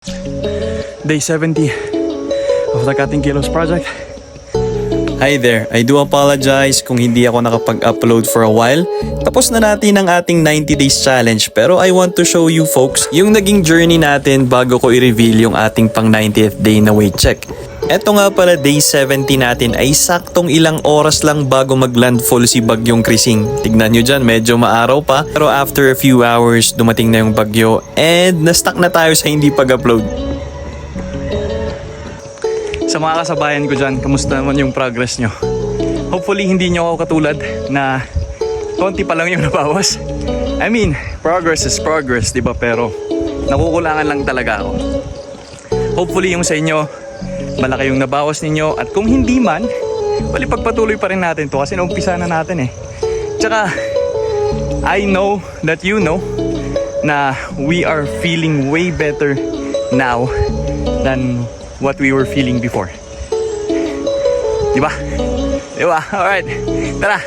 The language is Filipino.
Day 70 of the Cutting Kilos project. Hi there, I do apologize kung hindi ako nakapag-upload for a while. Tapos na natin ang ating 90 days challenge pero I want to show you folks yung naging journey natin bago ko i-reveal yung ating pang 90th day na weight check. Eto nga pala day 70 natin ay saktong ilang oras lang bago mag-landfall si Bagyong Krising. Tignan nyo dyan, medyo maaraw pa pero after a few hours dumating na yung bagyo and na-stuck na tayo sa hindi pag-upload. Sa mga kasabayan ko dyan, kamusta naman yung progress nyo? Hopefully hindi nyo ako katulad na konti pa lang yung nabawas. I mean, progress is progress, diba? Pero nakukulangan lang talaga ako. Hopefully yung sa inyo, malaki yung nabawas ninyo. At kung hindi man, wali pagpatuloy pa rin natin to kasi naumpisa na natin eh. Tsaka, I know that you know na we are feeling way better now than what we were feeling before. Diba? Diba? Alright. Tara!